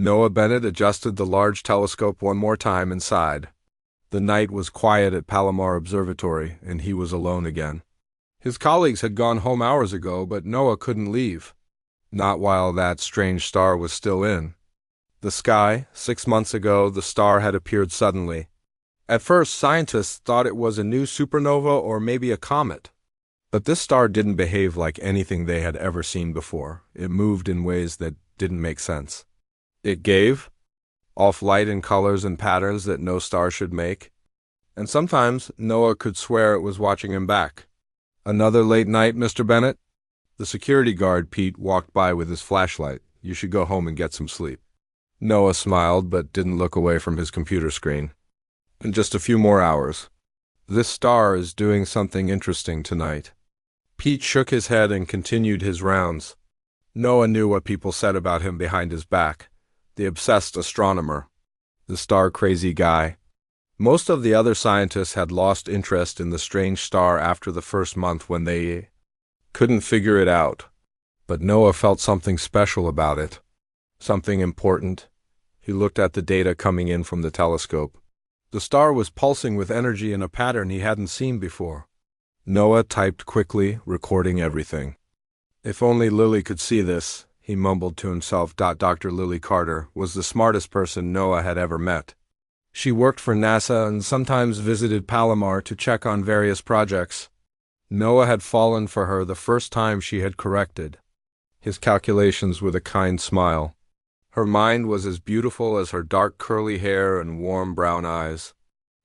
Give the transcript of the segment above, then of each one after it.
Noah Bennett adjusted the large telescope one more time and sighed. The night was quiet at Palomar Observatory, and he was alone again. His colleagues had gone home hours ago, but Noah couldn't leave. Not while that strange star was still in the sky. 6 months ago, the star had appeared suddenly. At first, scientists thought it was a new supernova or maybe a comet. But this star didn't behave like anything they had ever seen before. It moved in ways that didn't make sense. It gave off light in colors and patterns that no star should make. And sometimes Noah could swear it was watching him back. "Another late night, Mr. Bennett?" The security guard, Pete, walked by with his flashlight. "You should go home and get some sleep." Noah smiled but didn't look away from his computer screen. "In just a few more hours. This star is doing something interesting tonight." Pete shook his head and continued his rounds. Noah knew what people said about him behind his back. The obsessed astronomer. The star-crazy guy. Most of the other scientists had lost interest in the strange star after the first month when they couldn't figure it out. But Noah felt something special about it. Something important. He looked at the data coming in from the telescope. The star was pulsing with energy in a pattern he hadn't seen before. Noah typed quickly, recording everything. If only Lily could see this, he mumbled to himself. Dr. Lily Carter was the smartest person Noah had ever met. She worked for NASA and sometimes visited Palomar to check on various projects. Noah had fallen for her the first time she had corrected his calculations with a kind smile. Her mind was as beautiful as her dark curly hair and warm brown eyes.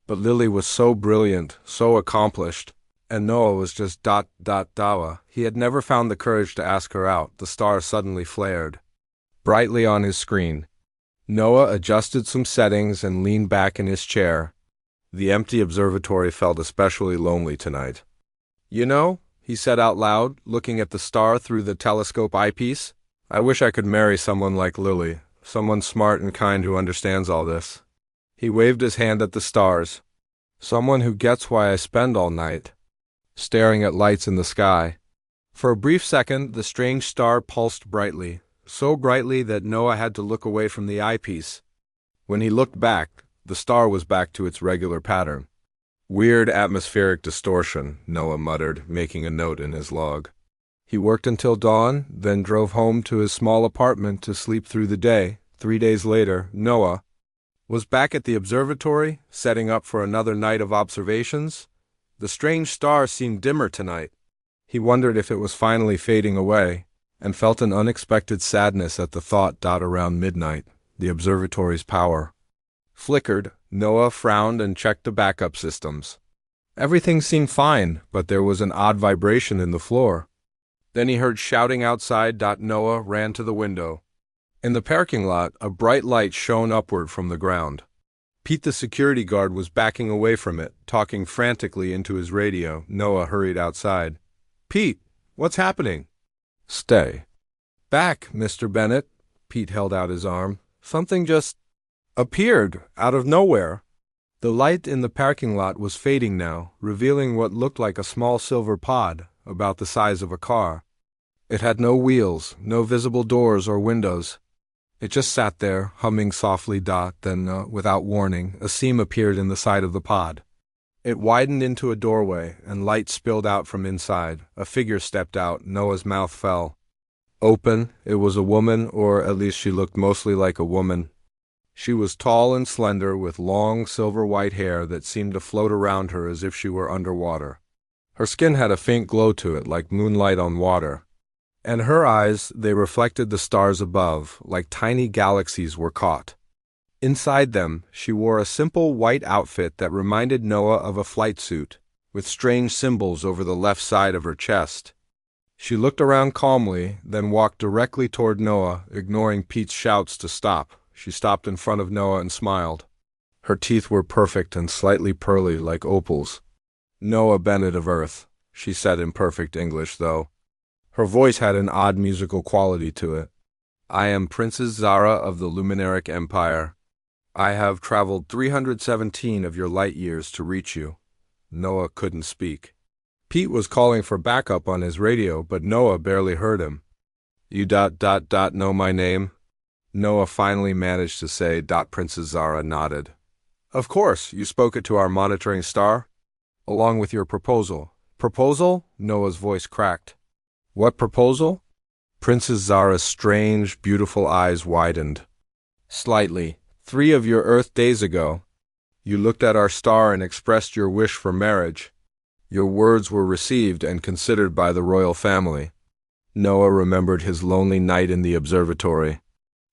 But Lily was so brilliant, so accomplished, and Noah was just dawa. He had never found the courage to ask her out. The star suddenly flared brightly on his screen. Noah adjusted some settings and leaned back in his chair. The empty observatory felt especially lonely tonight. "You know," he said out loud, looking at the star through the telescope eyepiece, "I wish I could marry someone like Lily, someone smart and kind who understands all this." He waved his hand at the stars. "Someone who gets why I spend all night staring at lights in the sky." For a brief second, the strange star pulsed brightly, so brightly that Noah had to look away from the eyepiece. When he looked back, the star was back to its regular pattern. "Weird atmospheric distortion," Noah muttered, making a note in his log. He worked until dawn, then drove home to his small apartment to sleep through the day. 3 days later, Noah was back at the observatory, setting up for another night of observations. The strange star seemed dimmer tonight. He wondered if it was finally fading away, and felt an unexpected sadness at the thought. Around midnight, the observatory's power flickered. Noah frowned and checked the backup systems. Everything seemed fine, but there was an odd vibration in the floor. Then he heard shouting outside. Noah ran to the window. In the parking lot, a bright light shone upward from the ground. Pete the security guard was backing away from it, talking frantically into his radio. Noah hurried outside. "Pete, what's happening?" "Stay back, Mr. Bennett." Pete held out his arm. "Something just appeared out of nowhere." The light in the parking lot was fading now, revealing what looked like a small silver pod, about the size of a car. It had no wheels, no visible doors or windows. It just sat there, humming softly. Then, without warning, a seam appeared in the side of the pod. It widened into a doorway, and light spilled out from inside. A figure stepped out. Noah's mouth fell open. It was a woman, or at least she looked mostly like a woman. She was tall and slender, with long silver-white hair that seemed to float around her as if she were underwater. Her skin had a faint glow to it, like moonlight on water. And her eyes, they reflected the stars above, like tiny galaxies were caught. Inside them, she wore a simple white outfit that reminded Noah of a flight suit, with strange symbols over the left side of her chest. She looked around calmly, then walked directly toward Noah, ignoring Pete's shouts to stop. She stopped in front of Noah and smiled. Her teeth were perfect and slightly pearly, like opals. "Noah Bennett of Earth," she said in perfect English, though her voice had an odd musical quality to it. "I am Princess Zara of the Luminaric Empire. I have traveled 317 of your light years to reach you." Noah couldn't speak. Pete was calling for backup on his radio, but Noah barely heard him. "You know my name?" Noah finally managed to say. Princess Zara nodded. Of course, you spoke it to our monitoring star? Along with your proposal. Proposal? Noah's voice cracked. What proposal? Princess Zara's strange, beautiful eyes widened. Slightly. 3 of your Earth days ago, you looked at our star and expressed your wish for marriage. Your words were received and considered by the royal family. Noah remembered his lonely night in the observatory.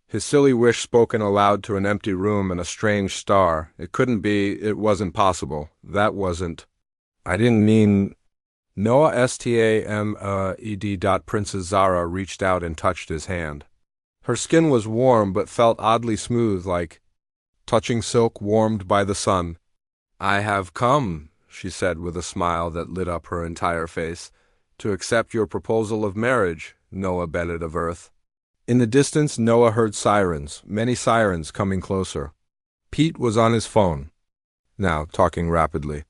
His silly wish spoken aloud to an empty room and a strange star. It couldn't be, it wasn't possible. That wasn't. I didn't mean. Noah stamed. Princess Zara reached out and touched his hand. Her skin was warm but felt oddly smooth, like touching silk warmed by the sun. I have come, she said with a smile that lit up her entire face, to accept your proposal of marriage, Noah Bennett of Earth. In the distance, Noah heard sirens, many sirens coming closer. Pete was on his phone, now talking rapidly.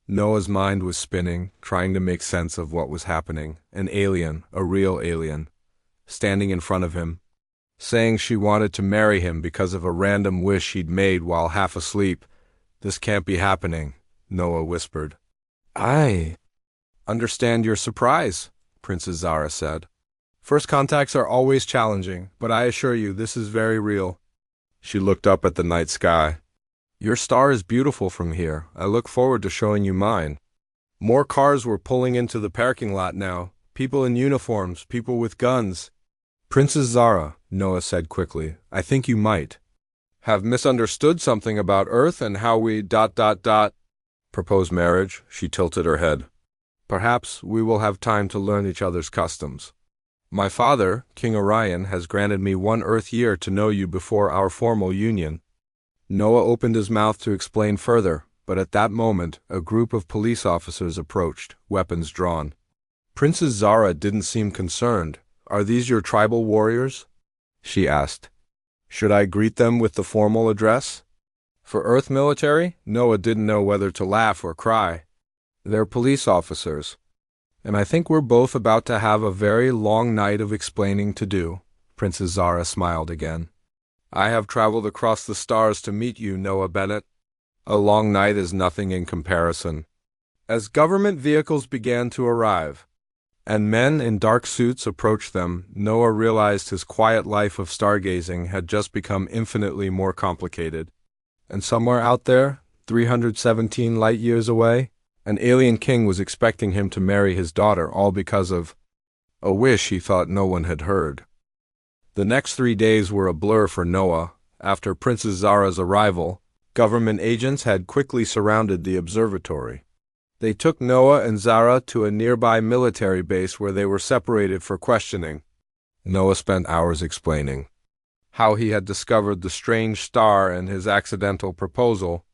Noah's mind was spinning, trying to make sense of what was happening. An alien, a real alien, standing in front of him, saying she wanted to marry him because of a random wish he'd made while half asleep. This can't be happening, Noah whispered. I understand your surprise, Princess Zara said. First contacts are always challenging, but I assure you this is very real. She looked up at the night sky. Your star is beautiful from here. I look forward to showing you mine. More cars were pulling into the parking lot now. People in uniforms, people with guns. Princess Zara, Noah said quickly, I think you might have misunderstood something about Earth and how we ... propose marriage. She tilted her head. Perhaps we will have time to learn each other's customs. My father, King Orion, has granted me 1 Earth year to know you before our formal union. Noah opened his mouth to explain further, but at that moment a group of police officers approached, weapons drawn. Princess Zara didn't seem concerned. Are these your tribal warriors? She asked. Should I greet them with the formal address? For Earth military, Noah didn't know whether to laugh or cry. They're police officers. And I think we're both about to have a very long night of explaining to do. Princess Zara smiled again. I have traveled across the stars to meet you, Noah Bennett. A long night is nothing in comparison. As government vehicles began to arrive, and men in dark suits approached them, Noah realized his quiet life of stargazing had just become infinitely more complicated. And somewhere out there, 317 light years away, an alien king was expecting him to marry his daughter, all because of a wish he thought no one had heard. The next 3 days were a blur for Noah. After Princess Zara's arrival, government agents had quickly surrounded the observatory. They took Noah and Zara to a nearby military base where they were separated for questioning. Noah spent hours explaining how he had discovered the strange star and his accidental proposal.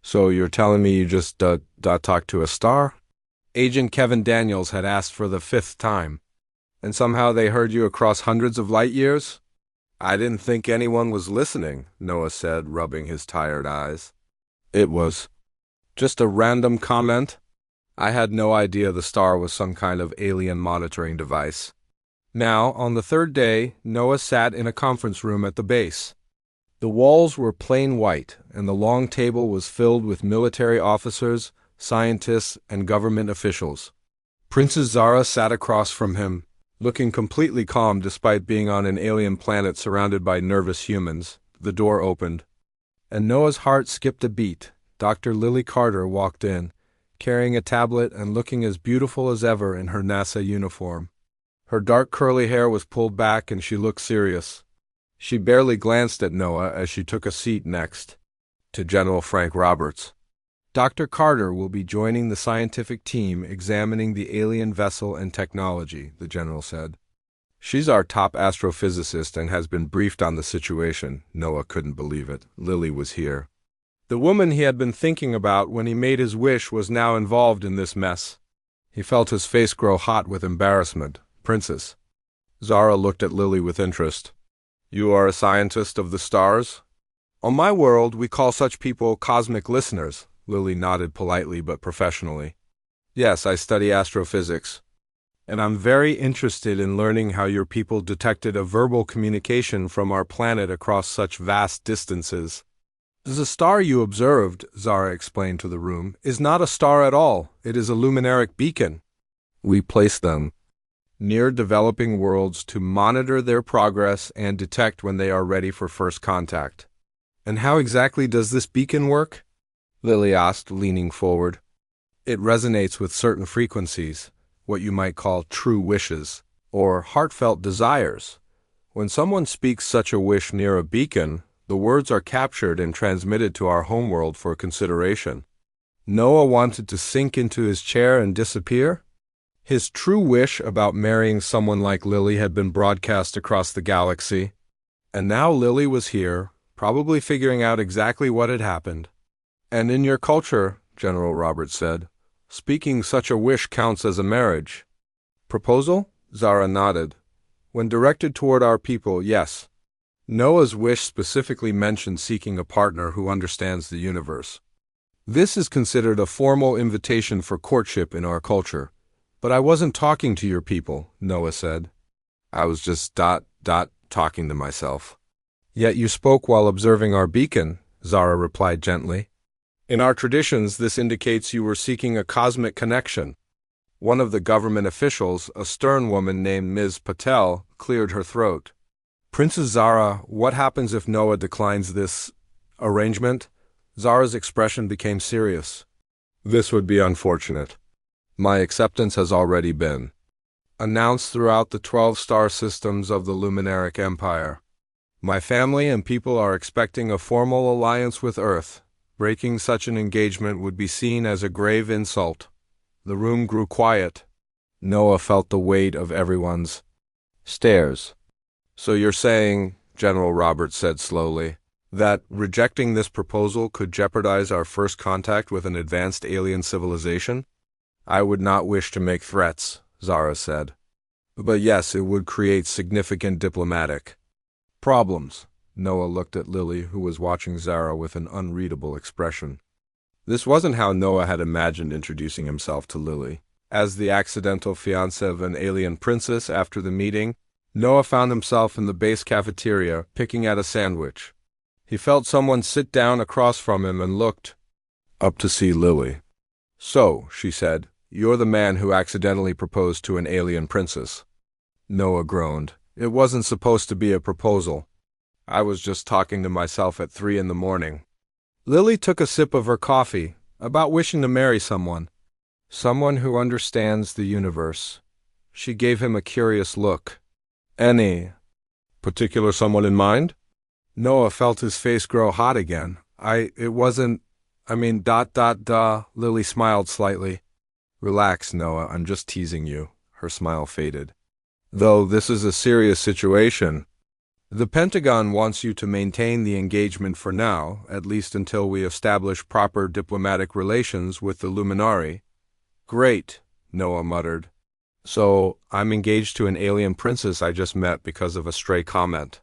So you're telling me you just talked to a star? Agent Kevin Daniels had asked for the 5th time. And somehow they heard you across hundreds of light years? I didn't think anyone was listening, Noah said, rubbing his tired eyes. It was just a random comment. I had no idea the star was some kind of alien monitoring device. Now, on the 3rd day, Noah sat in a conference room at the base. The walls were plain white, and the long table was filled with military officers, scientists, and government officials. Princess Zara sat across from him, looking completely calm despite being on an alien planet surrounded by nervous humans. The door opened, and Noah's heart skipped a beat. Dr. Lily Carter walked in, carrying a tablet and looking as beautiful as ever in her NASA uniform. Her dark curly hair was pulled back and she looked serious. She barely glanced at Noah as she took a seat next to General Frank Roberts. Dr. Carter will be joining the scientific team examining the alien vessel and technology, the general said. She's our top astrophysicist and has been briefed on the situation. Noah couldn't believe it. Lily was here. The woman he had been thinking about when he made his wish was now involved in this mess. He felt his face grow hot with embarrassment. Princess. Zara looked at Lily with interest. You are a scientist of the stars? On my world, we call such people cosmic listeners. Lily nodded politely but professionally. Yes, I study astrophysics. and I'm very interested in learning how your people detected a verbal communication from our planet across such vast distances. The star you observed, Zara explained to the room, is not a star at all. It is a luminaric beacon. We place them near developing worlds to monitor their progress and detect when they are ready for first contact. And how exactly does this beacon work? Lily asked, leaning forward. It resonates with certain frequencies, what you might call true wishes, or heartfelt desires. When someone speaks such a wish near a beacon, the words are captured and transmitted to our homeworld for consideration. Noah wanted to sink into his chair and disappear. His true wish about marrying someone like Lily had been broadcast across the galaxy, and now Lily was here, probably figuring out exactly what had happened. And in your culture, General Roberts said, speaking such a wish counts as a marriage. Proposal? Zara nodded. When directed toward our people, yes. Noah's wish specifically mentioned seeking a partner who understands the universe. This is considered a formal invitation for courtship in our culture. But I wasn't talking to your people, Noah said. I was just talking to myself. Yet you spoke while observing our beacon, Zara replied gently. In our traditions, this indicates you were seeking a cosmic connection. One of the government officials, a stern woman named Ms. Patel, cleared her throat. Princess Zara, what happens if Noah declines this arrangement? Zara's expression became serious. This would be unfortunate. My acceptance has already been announced throughout the 12 star systems of the Luminaric Empire. My family and people are expecting a formal alliance with Earth. Breaking such an engagement would be seen as a grave insult. The room grew quiet. Noah felt the weight of everyone's stares. So you're saying, General Roberts said slowly, that rejecting this proposal could jeopardize our first contact with an advanced alien civilization? I would not wish to make threats, Zara said. But yes, it would create significant diplomatic problems. Noah looked at Lily, who was watching Zara with an unreadable expression. This wasn't how Noah had imagined introducing himself to Lily. As the accidental fiancé of an alien princess after the meeting, Noah found himself in the base cafeteria, picking at a sandwich. He felt someone sit down across from him and looked up to see Lily. So, she said, you're the man who accidentally proposed to an alien princess. Noah groaned. It wasn't supposed to be a proposal. I was just talking to myself at 3 a.m. Lily took a sip of her coffee, about wishing to marry someone who understands the universe. She gave him a curious look. Any particular someone in mind? Noah felt his face grow hot again. Lily smiled slightly. Relax, Noah, I'm just teasing you. Her smile faded. Though this is a serious situation. The Pentagon wants you to maintain the engagement for now, at least until we establish proper diplomatic relations with the Luminari. Great, Noah muttered. So, I'm engaged to an alien princess I just met because of a stray comment.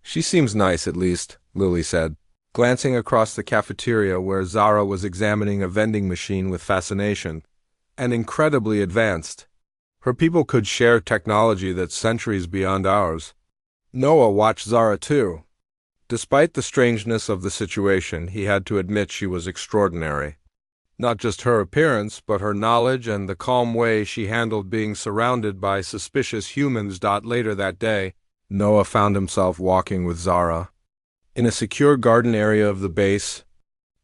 She seems nice, at least, Lily said, glancing across the cafeteria where Zara was examining a vending machine with fascination, and incredibly advanced. Her people could share technology that's centuries beyond ours. Noah watched Zara too. Despite the strangeness of the situation, he had to admit she was extraordinary. Not just her appearance, but her knowledge and the calm way she handled being surrounded by suspicious humans. Later that day, Noah found himself walking with Zara. In a secure garden area of the base,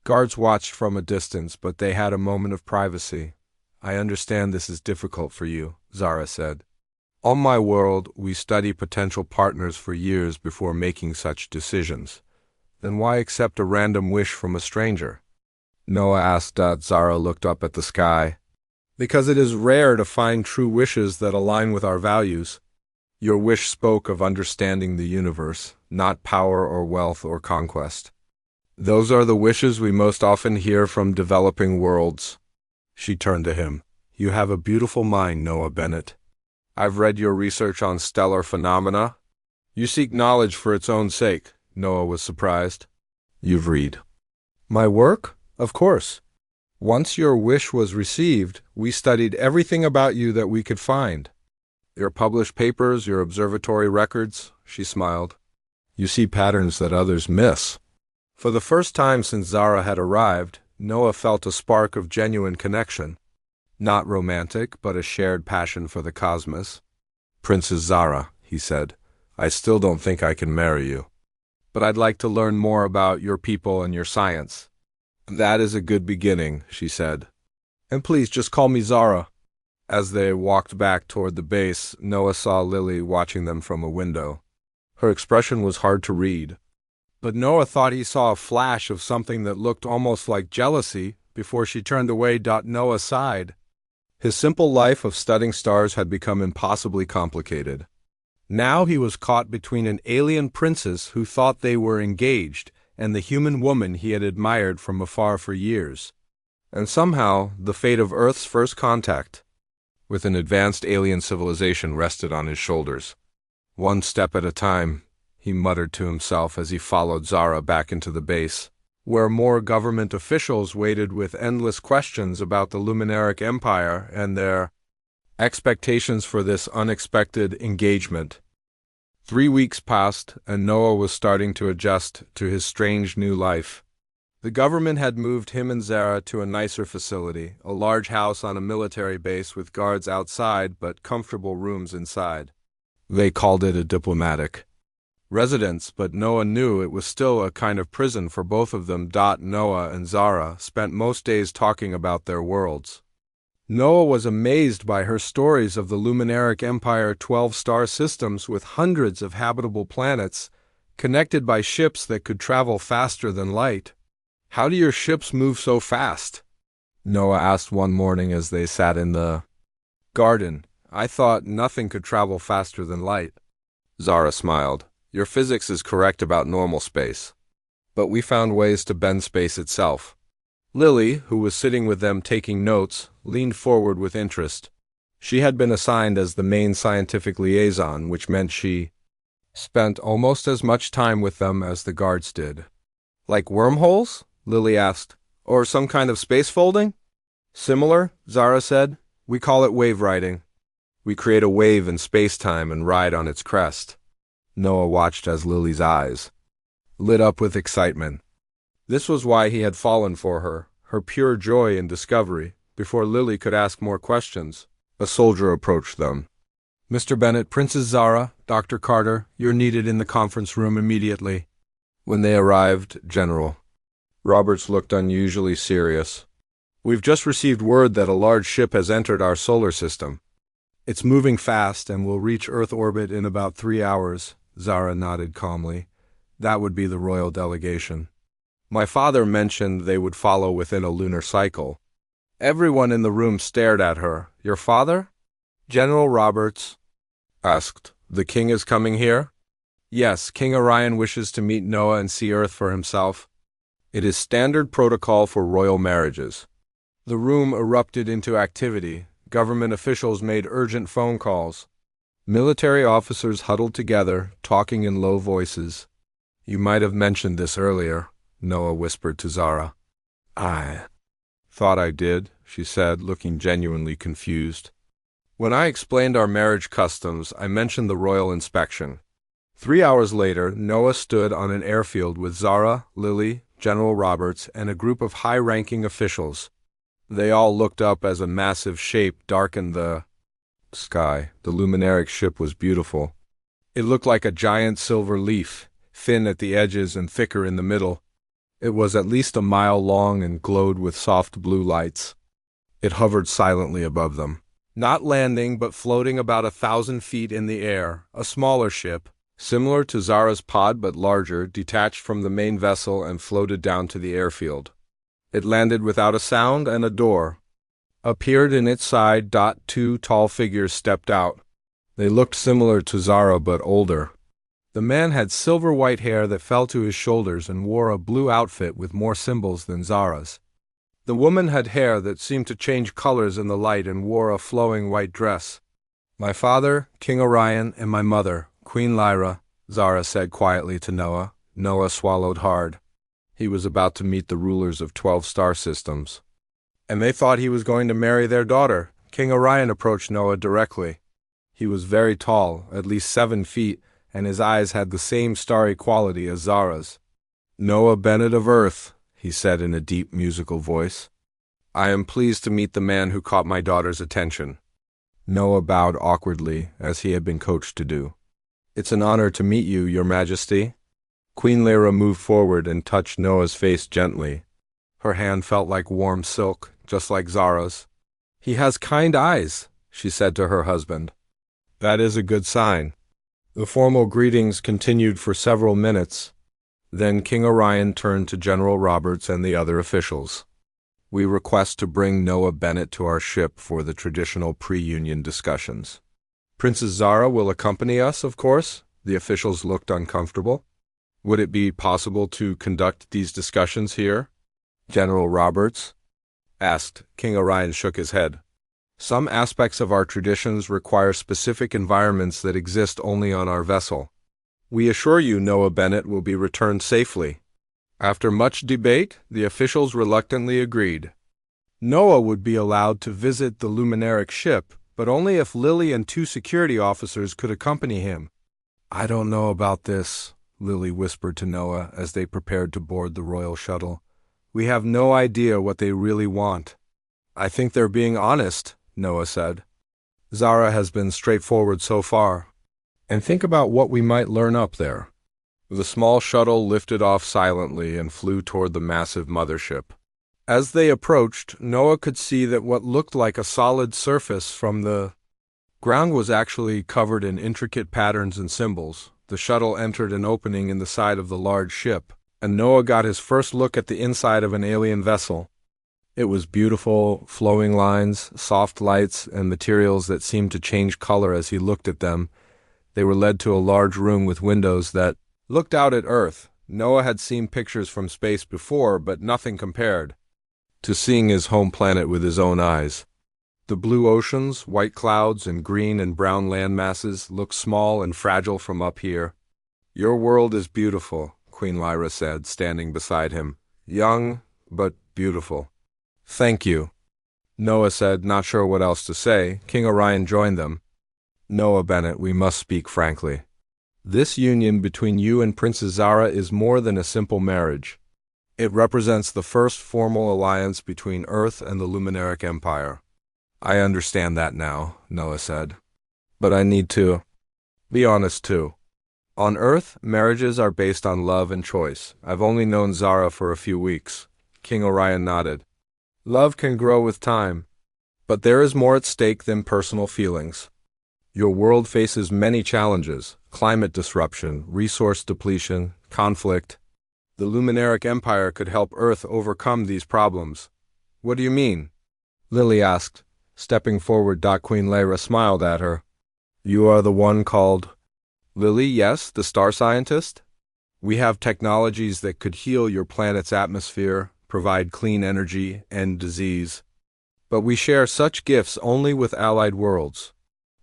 guards watched from a distance, but they had a moment of privacy. I understand this is difficult for you, Zara said. On my world, we study potential partners for years before making such decisions. Then why accept a random wish from a stranger? Noah asked. Zara looked up at the sky. Because it is rare to find true wishes that align with our values. Your wish spoke of understanding the universe, not power or wealth or conquest. Those are the wishes we most often hear from developing worlds. She turned to him. You have a beautiful mind, Noah Bennett. I've read your research on stellar phenomena. You seek knowledge for its own sake. Noah was surprised. You've read my work? Of course. Once your wish was received, we studied everything about you that we could find. Your published papers, your observatory records, she smiled. You see patterns that others miss. For the first time since Zara had arrived, Noah felt a spark of genuine connection. Not romantic, but a shared passion for the cosmos. Princess Zara, he said, I still don't think I can marry you. But I'd like to learn more about your people and your science. That is a good beginning, she said. And please just call me Zara. As they walked back toward the base, Noah saw Lily watching them from a window. Her expression was hard to read. But Noah thought he saw a flash of something that looked almost like jealousy before she turned away. Noah sighed. His simple life of studying stars had become impossibly complicated. Now he was caught between an alien princess who thought they were engaged and the human woman he had admired from afar for years. And somehow, the fate of Earth's first contact with an advanced alien civilization rested on his shoulders. One step at a time, he muttered to himself as he followed Zara back into the base, where more government officials waited with endless questions about the Luminaric Empire and their expectations for this unexpected engagement. 3 weeks passed, and Noah was starting to adjust to his strange new life. The government had moved him and Zara to a nicer facility, a large house on a military base with guards outside but comfortable rooms inside. They called it a diplomatic residence, but Noah knew it was still a kind of prison for both of them. Noah and Zara spent most days talking about their worlds. Noah was amazed by her stories of the Luminaric Empire 12-star systems with hundreds of habitable planets, connected by ships that could travel faster than light. How do your ships move so fast? Noah asked one morning as they sat in the garden. I thought nothing could travel faster than light. Zara smiled. Your physics is correct about normal space. But we found ways to bend space itself. Lily, who was sitting with them taking notes, leaned forward with interest. She had been assigned as the main scientific liaison, which meant she spent almost as much time with them as the guards did. Like wormholes? Lily asked. Or some kind of space folding? Similar, Zara said. We call it wave riding. We create a wave in space-time and ride on its crest. Noah watched as Lily's eyes lit up with excitement. This was why he had fallen for her pure joy in discovery. Before Lily could ask more questions, a soldier approached them. Mr. Bennett, Princess Zara, Dr. Carter, you're needed in the conference room immediately. When they arrived, General Roberts looked unusually serious. We've just received word that a large ship has entered our solar system. It's moving fast and will reach Earth orbit in about 3 hours, Zara nodded calmly. That would be the royal delegation. My father mentioned they would follow within a lunar cycle. Everyone in the room stared at her. Your father? General Roberts asked. The king is coming here? Yes, King Orion wishes to meet Noah and see Earth for himself. It is standard protocol for royal marriages. The room erupted into activity. Government officials made urgent phone calls. Military officers huddled together, talking in low voices. You might have mentioned this earlier, Noah whispered to Zara. I thought I did, she said, looking genuinely confused. When I explained our marriage customs, I mentioned the royal inspection. 3 hours later, Noah stood on an airfield with Zara, Lily, General Roberts, and a group of high-ranking officials. They all looked up as a massive shape darkened the sky. The Luminaric ship was beautiful. It looked like a giant silver leaf, thin at the edges and thicker in the middle. It was at least a mile long and glowed with soft blue lights. It hovered silently above them, not landing but floating about 1,000 feet in the air. A smaller ship, similar to Zara's pod but larger, detached from the main vessel and floated down to the airfield. It landed without a sound, and a door appeared in its side. 2 tall figures stepped out. They looked similar to Zara but older. The man had silver white hair that fell to his shoulders and wore a blue outfit with more symbols than Zara's. The woman had hair that seemed to change colors in the light and wore a flowing white dress. My father, King Orion, and my mother, Queen Lyra, Zara said quietly to Noah. Noah swallowed hard. He was about to meet the rulers of 12 star systems. And they thought he was going to marry their daughter. King Orion approached Noah directly. He was very tall, at least 7 feet, and his eyes had the same starry quality as Zara's. "Noah Bennett of Earth," he said in a deep musical voice. "I am pleased to meet the man who caught my daughter's attention." Noah bowed awkwardly, as he had been coached to do. "It's an honor to meet you, Your Majesty." Queen Lyra moved forward and touched Noah's face gently. Her hand felt like warm silk, just like Zara's. "He has kind eyes," she said to her husband. "That is a good sign." The formal greetings continued for several minutes. Then King Orion turned to General Roberts and the other officials. "We request to bring Noah Bennett to our ship for the traditional pre-union discussions. Princess Zara will accompany us, of course." The officials looked uncomfortable. "Would it be possible to conduct these discussions here?" General Roberts asked. King Orion shook his head. "Some aspects of our traditions require specific environments that exist only on our vessel. We assure you Noah Bennett will be returned safely." After much debate, the officials reluctantly agreed. Noah would be allowed to visit the luminaric ship, but only if Lily and 2 security officers could accompany him. "I don't know about this," Lily whispered to Noah as they prepared to board the royal shuttle. "We have no idea what they really want." "I think they're being honest," Noah said. "Zara has been straightforward so far. And think about what we might learn up there." The small shuttle lifted off silently and flew toward the massive mothership. As they approached, Noah could see that what looked like a solid surface from the ground was actually covered in intricate patterns and symbols. The shuttle entered an opening in the side of the large ship, and Noah got his first look at the inside of an alien vessel. It was beautiful, flowing lines, soft lights, and materials that seemed to change color as he looked at them. They were led to a large room with windows that looked out at Earth. Noah had seen pictures from space before, but nothing compared to seeing his home planet with his own eyes. The blue oceans, white clouds, and green and brown land masses looked small and fragile from up here. "Your world is beautiful," Queen Lyra said, standing beside him. "Young, but beautiful." "Thank you," Noah said, not sure what else to say. King Orion joined them. "Noah Bennett, we must speak frankly. This union between you and Princess Zara is more than a simple marriage. It represents the first formal alliance between Earth and the Luminaric Empire." "I understand that now," Noah said. "But I need to be honest too. On Earth, marriages are based on love and choice. I've only known Zara for a few weeks." King Orion nodded. "Love can grow with time, but there is more at stake than personal feelings. Your world faces many challenges: climate disruption, resource depletion, conflict. The Luminaric Empire could help Earth overcome these problems." "What do you mean?" Lily asked. Stepping forward, Queen Lyra smiled at her. "You are the one called—" "Lily, yes, the star scientist. We have technologies that could heal your planet's atmosphere, provide clean energy, end disease. But we share such gifts only with allied worlds."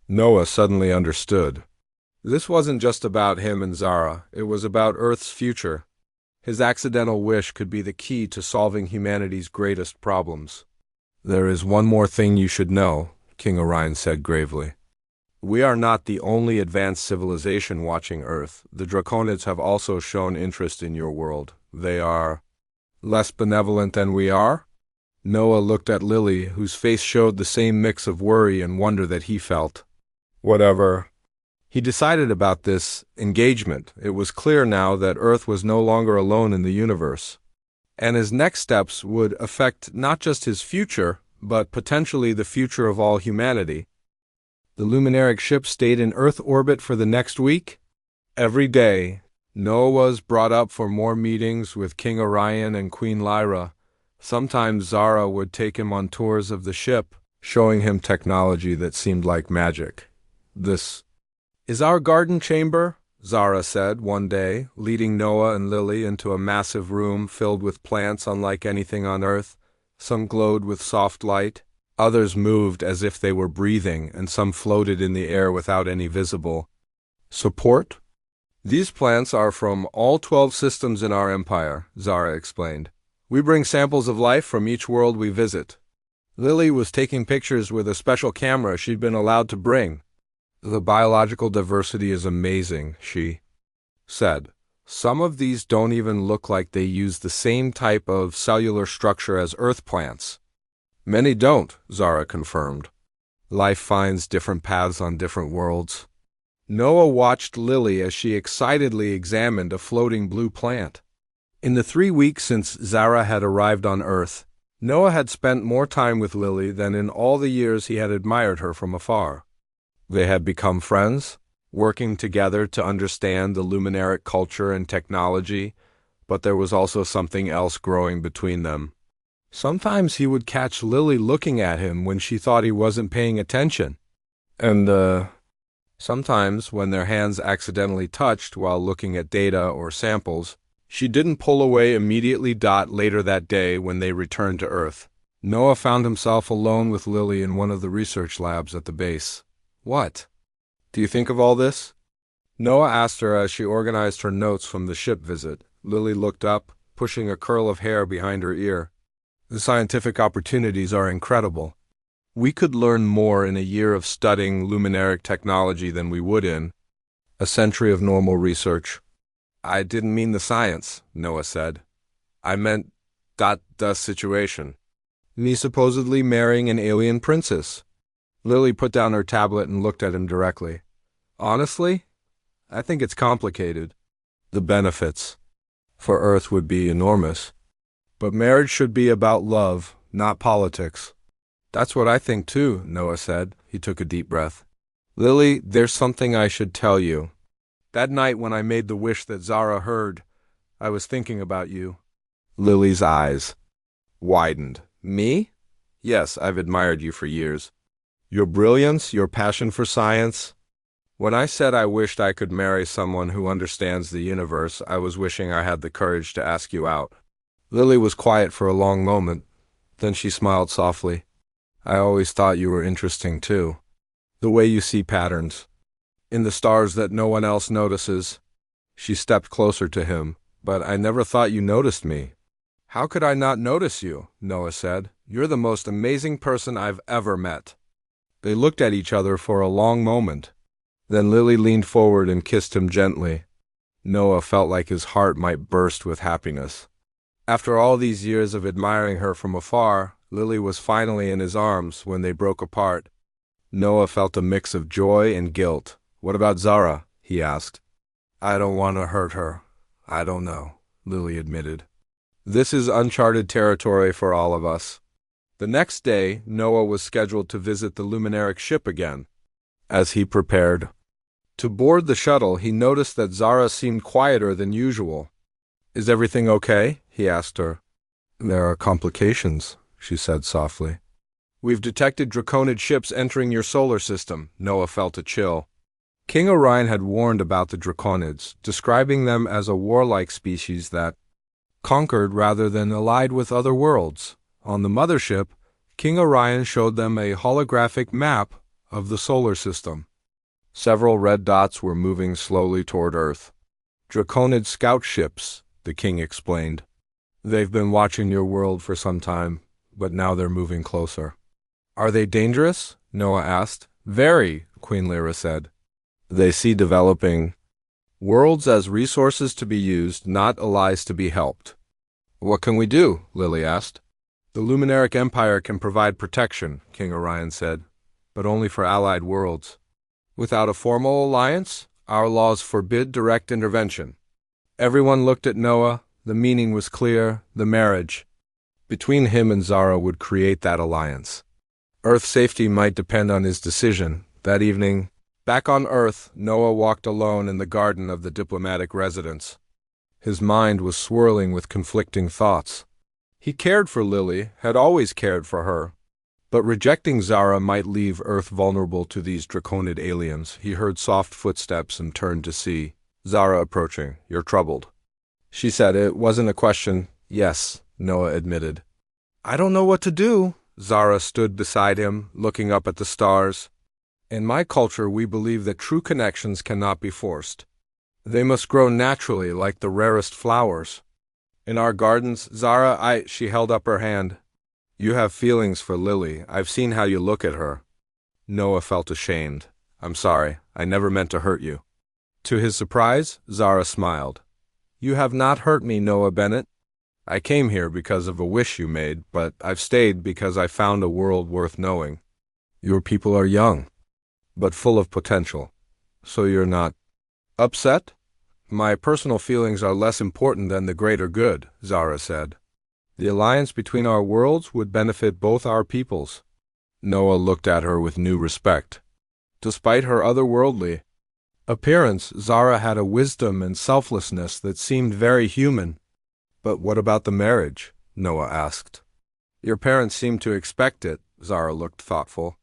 Noah suddenly understood. This wasn't just about him and Zara, it was about Earth's future. His accidental wish could be the key to solving humanity's greatest problems. "There is one more thing you should know," King Orion said gravely. "We are not the only advanced civilization watching Earth. The Draconids have also shown interest in your world. They are less benevolent than we are?" Noah looked at Lily, whose face showed the same mix of worry and wonder that he felt. Whatever he decided about this engagement, it was clear now that Earth was no longer alone in the universe, and his next steps would affect not just his future, but potentially the future of all humanity. The luminaric ship stayed in Earth orbit for the next week. Every day, Noah was brought up for more meetings with King Orion and Queen Lyra. Sometimes Zara would take him on tours of the ship, showing him technology that seemed like magic. "This is our garden chamber," Zara said one day, leading Noah and Lily into a massive room filled with plants unlike anything on Earth. Some glowed with soft light, others moved as if they were breathing, and some floated in the air without any visible support. "These plants are from all 12 systems in our empire," Zara explained. "We bring samples of life from each world we visit." Lily was taking pictures with a special camera she'd been allowed to bring. The biological diversity is amazing, she said. Some of these don't even look like they use the same type of cellular structure as Earth plants. Many don't, Zara confirmed. Life finds different paths on different worlds. Noah watched Lily as she excitedly examined a floating blue plant. In the 3 weeks since Zara had arrived on Earth, Noah had spent more time with Lily than in all the years he had admired her from afar. They had become friends, working together to understand the luminaric culture and technology, but there was also something else growing between them. Sometimes he would catch Lily looking at him when she thought he wasn't paying attention. And, sometimes when their hands accidentally touched while looking at data or samples, she didn't pull away immediately. Later that day, when they returned to Earth, Noah found himself alone with Lily in one of the research labs at the base. "What do you think of all this?" Noah asked her as she organized her notes from the ship visit. Lily looked up, pushing a curl of hair behind her ear. "The scientific opportunities are incredible. We could learn more in a year of studying luminaric technology than we would in a century of normal research." "I didn't mean the science," Noah said. "I meant the situation. Me supposedly marrying an alien princess." Lily put down her tablet and looked at him directly. "Honestly, I think it's complicated. The benefits for Earth would be enormous. But marriage should be about love, not politics." "That's what I think too," Noah said. He took a deep breath. "Lily, there's something I should tell you. That night when I made the wish that Zara heard, I was thinking about you." Lily's eyes widened. "Me? Yes, I've admired you for years. Your brilliance, your passion for science. When I said I wished I could marry someone who understands the universe, I was wishing I had the courage to ask you out." Lily was quiet for a long moment. Then she smiled softly. "I always thought you were interesting too. The way you see patterns in the stars that no one else notices." She stepped closer to him. "But I never thought you noticed me." "How could I not notice you?" Noah said. "You're the most amazing person I've ever met." They looked at each other for a long moment. Then Lily leaned forward and kissed him gently. Noah felt like his heart might burst with happiness. After all these years of admiring her from afar, Lily was finally in his arms when they broke apart. Noah felt a mix of joy and guilt. "What about Zara?" he asked. "I don't want to hurt her. I don't know," Lily admitted. "This is uncharted territory for all of us." The next day, Noah was scheduled to visit the luminaric ship again. As he prepared to board the shuttle, he noticed that Zara seemed quieter than usual. "Is everything okay?" he asked her. "There are complications," she said softly. "We've detected draconid ships entering your solar system." Noah felt a chill. King Orion had warned about the draconids, describing them as a warlike species that conquered rather than allied with other worlds. On the mothership, King Orion showed them a holographic map of the solar system. Several red dots were moving slowly toward Earth. "Draconid scout ships," the king explained. "They've been watching your world for some time, but now they're moving closer." "Are they dangerous?" Noah asked. "Very," Queen Lyra said. "They see developing worlds as resources to be used, not allies to be helped." "What can we do?" Lily asked. "The Luminaric Empire can provide protection," King Orion said, "but only for allied worlds. Without a formal alliance, our laws forbid direct intervention." Everyone looked at Noah. The meaning was clear: the marriage between him and Zara would create that alliance. Earth's safety might depend on his decision. That evening, back on Earth, Noah walked alone in the garden of the diplomatic residence. His mind was swirling with conflicting thoughts. He cared for Lily, had always cared for her. But rejecting Zara might leave Earth vulnerable to these draconid aliens. He heard soft footsteps and turned to see Zara approaching. "You're troubled," she said. "It wasn't a question." "Yes," Noah admitted. "I don't know what to do." Zara stood beside him, looking up at the stars. "In my culture, we believe that true connections cannot be forced. They must grow naturally, like the rarest flowers. In our gardens, Zara, she held up her hand. "You have feelings for Lily. I've seen how you look at her." Noah felt ashamed. I'm sorry, I never meant to hurt you. To his surprise, Zara smiled. You have not hurt me, Noah Bennett. I came here because of a wish you made, but I've stayed because I found a world worth knowing. Your people are young, but full of potential. So you're not upset? My personal feelings are less important than the greater good, Zara said. The alliance between our worlds would benefit both our peoples. Noah looked at her with new respect. Despite her otherworldly appearance, Zara had a wisdom and selflessness that seemed very human. But what about the marriage? Noah asked. Your parents seem to expect it, Zara looked thoughtful.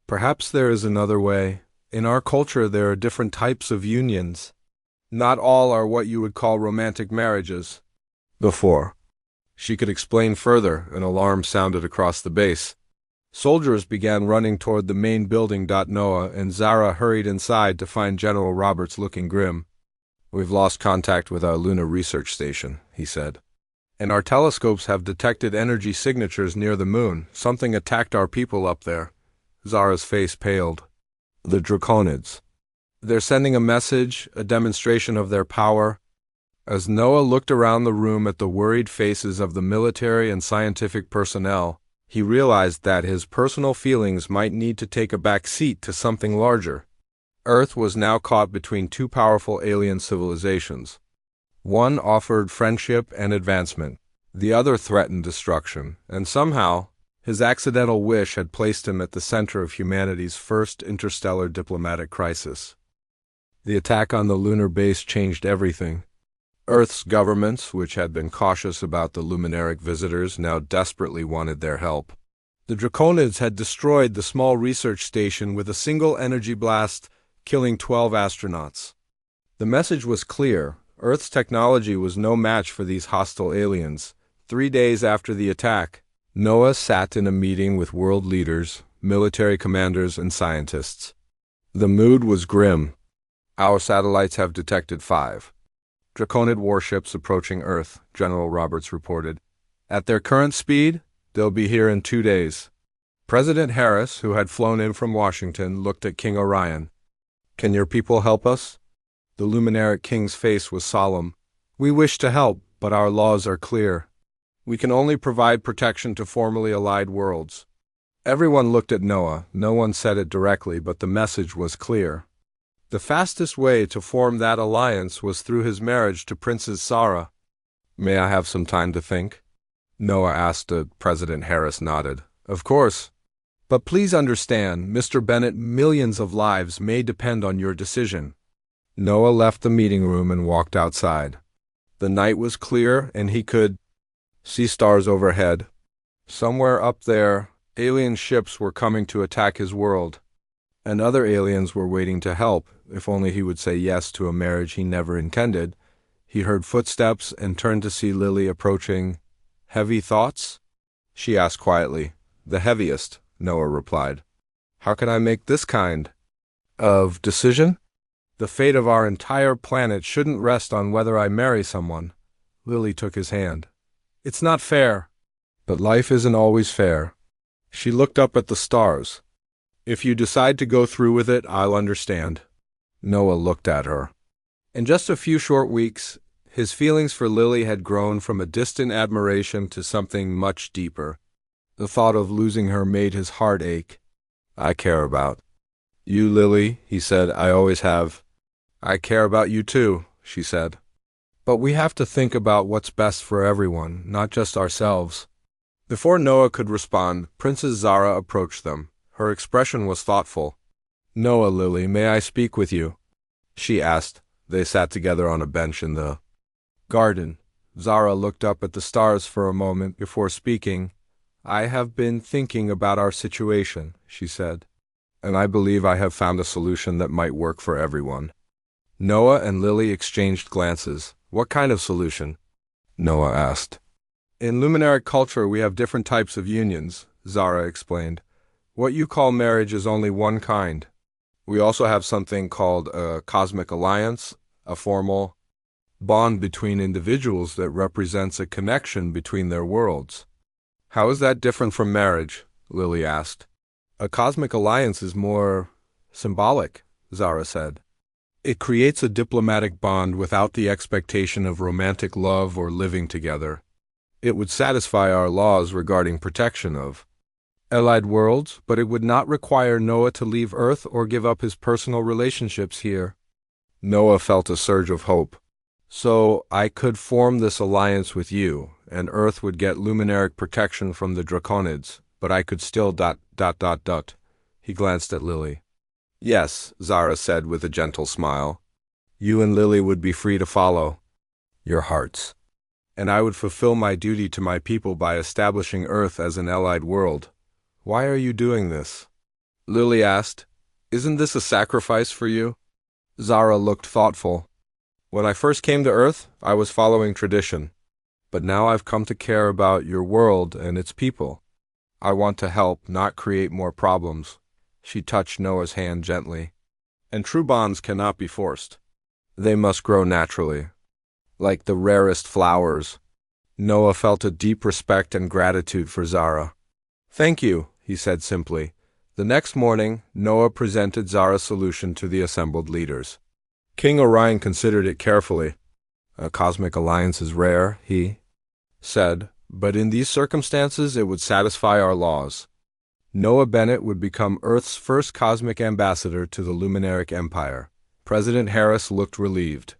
Perhaps there is another way. In our culture there are different types of unions. Not all are what you would call romantic marriages. Before she could explain further, an alarm sounded across the base. Soldiers began running toward the main building. Noah and Zara hurried inside to find General Roberts looking grim. We've lost contact with our lunar research station, he said. And our telescopes have detected energy signatures near the moon. Something attacked our people up there. Zara's face paled. The Draconids. They're sending a message, a demonstration of their power. As Noah looked around the room at the worried faces of the military and scientific personnel, he realized that his personal feelings might need to take a back seat to something larger. Earth was now caught between two powerful alien civilizations. One offered friendship and advancement. The other threatened destruction, and somehow, his accidental wish had placed him at the center of humanity's first interstellar diplomatic crisis. The attack on the lunar base changed everything. Earth's governments, which had been cautious about the luminaric visitors, now desperately wanted their help. The Draconids had destroyed the small research station with a single energy blast, killing 12 astronauts. The message was clear. Earth's technology was no match for these hostile aliens. 3 days after the attack, Noah sat in a meeting with world leaders, military commanders, and scientists. The mood was grim. Our satellites have detected 5 Draconid warships approaching Earth, General Roberts reported. At their current speed, they'll be here in 2 days. President Harris, who had flown in from Washington, looked at King Orion. Can your people help us? The luminaric king's face was solemn. We wish to help, but our laws are clear. We can only provide protection to formerly allied worlds. Everyone looked at Noah. No one said it directly, but the message was clear. The fastest way to form that alliance was through his marriage to Princess Zara. May I have some time to think? Noah asked. President Harris nodded. Of course. But please understand, Mr. Bennett, millions of lives may depend on your decision. Noah left the meeting room and walked outside. The night was clear, and he could see stars overhead. Somewhere up there, alien ships were coming to attack his world, and other aliens were waiting to help, if only he would say yes to a marriage he never intended. He heard footsteps and turned to see Lily approaching. Heavy thoughts? She asked quietly. The heaviest, Noah replied. How can I make this kind of decision? The fate of our entire planet shouldn't rest on whether I marry someone. Lily took his hand. It's not fair. But life isn't always fair. She looked up at the stars. If you decide to go through with it, I'll understand. Noah looked at her. In just a few short weeks, his feelings for Lily had grown from a distant admiration to something much deeper. The thought of losing her made his heart ache. I care about you, Lily, he said. I always have. I care about you too, she said. But we have to think about what's best for everyone, not just ourselves. Before Noah could respond, Princess Zara approached them. Her expression was thoughtful. Noah, Lily, may I speak with you? She asked. They sat together on a bench in the garden. Zara looked up at the stars for a moment before speaking. I have been thinking about our situation, she said, and I believe I have found a solution that might work for everyone. Noah and Lily exchanged glances. What kind of solution? Noah asked. In luminaric culture we have different types of unions, Zara explained. What you call marriage is only one kind. We also have something called a cosmic alliance, a formal bond between individuals that represents a connection between their worlds. How is that different from marriage? Lily asked. A cosmic alliance is more Symbolic, Zara said. It creates a diplomatic bond without the expectation of romantic love or living together. It would satisfy our laws regarding protection of allied worlds, but it would not require Noah to leave Earth or give up his personal relationships here. Noah felt a surge of hope. So I could form this alliance with you, and Earth would get luminaric protection from the Draconids, but I could still ... He glanced at Lily. Yes, Zara said with a gentle smile. You and Lily would be free to follow your hearts. And I would fulfill my duty to my people by establishing Earth as an allied world. Why are you doing this? Lily asked. Isn't this a sacrifice for you? Zara looked thoughtful. When I first came to Earth, I was following tradition. But now I've come to care about your world and its people. I want to help, not create more problems. She touched Noah's hand gently. And true bonds cannot be forced. They must grow naturally. Like the rarest flowers. Noah felt a deep respect and gratitude for Zara. Thank you, he said simply. The next morning, Noah presented Zara's solution to the assembled leaders. King Orion considered it carefully. A cosmic alliance is rare, he said, but in these circumstances it would satisfy our laws. Noah Bennett would become Earth's first cosmic ambassador to the Luminaric Empire. President Harris looked relieved.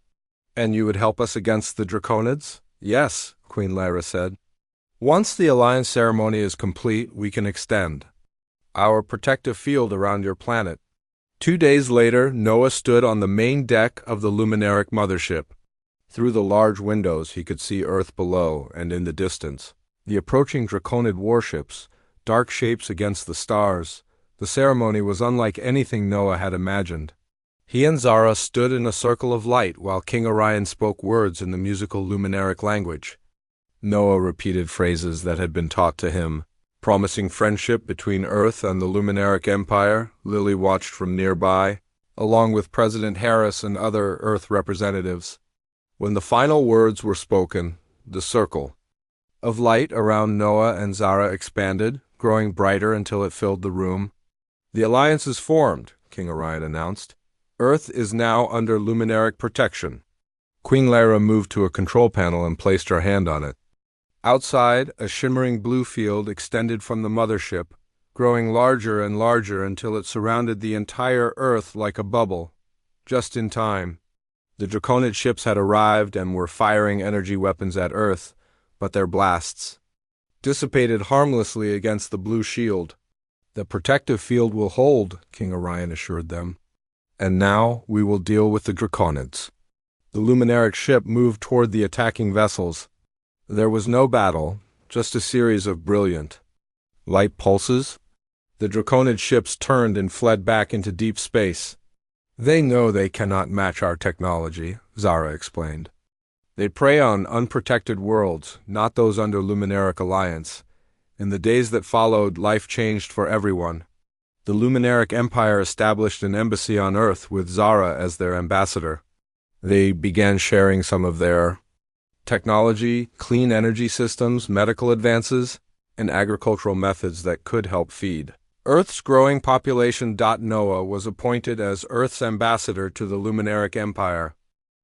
And you would help us against the Draconids? Yes, Queen Lyra said. Once the alliance ceremony is complete, we can extend our protective field around your planet. 2 days later, Noah stood on the main deck of the Luminaric mothership. Through the large windows he could see Earth below and in the distance. The approaching Draconid warships, dark shapes against the stars. The ceremony was unlike anything Noah had imagined. He and Zara stood in a circle of light while King Orion spoke words in the musical Luminaric language. Noah repeated phrases that had been taught to him, promising friendship between Earth and the Luminaric Empire. Lily watched from nearby, along with President Harris and other Earth representatives. When the final words were spoken, the circle of light around Noah and Zara expanded, growing brighter until it filled the room. The alliance is formed, King Orion announced. Earth is now under Luminaric protection. Queen Lyra moved to a control panel and placed her hand on it. Outside, a shimmering blue field extended from the mothership, growing larger and larger until it surrounded the entire Earth like a bubble. Just in time. The Draconid ships had arrived and were firing energy weapons at Earth, but their blasts dissipated harmlessly against the blue shield. The protective field will hold, King Orion assured them. And now we will deal with the Draconids. The Luminaric ship moved toward the attacking vessels. There was no battle, just a series of brilliant light pulses. The Draconid ships turned and fled back into deep space. They know they cannot match our technology, Zara explained. They prey on unprotected worlds, not those under Luminaric alliance. In the days that followed, life changed for everyone. The Luminaric Empire established an embassy on Earth with Zara as their ambassador. They began sharing some of their technology, clean energy systems, medical advances, and agricultural methods that could help feed Earth's growing population. Noah was appointed as Earth's ambassador to the Luminaric Empire.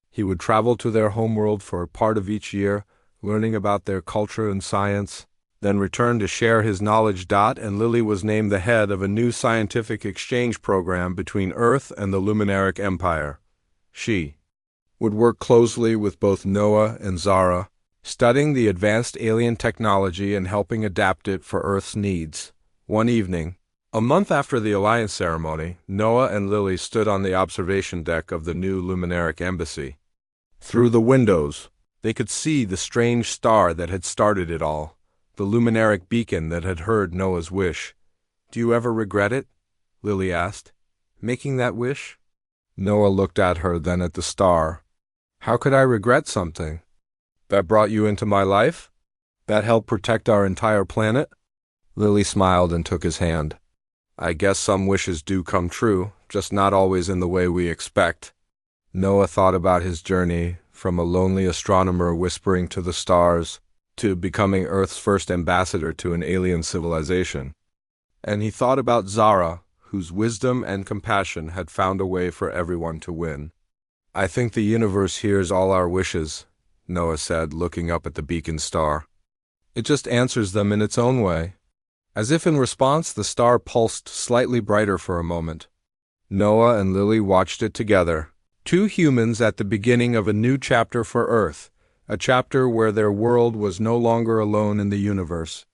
He would travel to their homeworld for part of each year, learning about their culture and science, then return to share his knowledge. And Lily was named the head of a new scientific exchange program between Earth and the Luminaric Empire. She would work closely with both Noah and Zara, studying the advanced alien technology and helping adapt it for Earth's needs. One evening, a month after the alliance ceremony, Noah and Lily stood on the observation deck of the new Luminaric embassy. Through the windows, they could see the strange star that had started it all, the Luminaric beacon that had heard Noah's wish. Do you ever regret it? Lily asked. Making that wish? Noah looked at her, then at the star. How could I regret something that brought you into my life? That helped protect our entire planet? Lily smiled and took his hand. I guess some wishes do come true, just not always in the way we expect. Noah thought about his journey, from a lonely astronomer whispering to the stars, to becoming Earth's first ambassador to an alien civilization. And he thought about Zara, whose wisdom and compassion had found a way for everyone to win. "I think the universe hears all our wishes," Noah said, looking up at the beacon star. "It just answers them in its own way." As if in response, the star pulsed slightly brighter for a moment. Noah and Lily watched it together. Two humans at the beginning of a new chapter for Earth, a chapter where their world was no longer alone in the universe.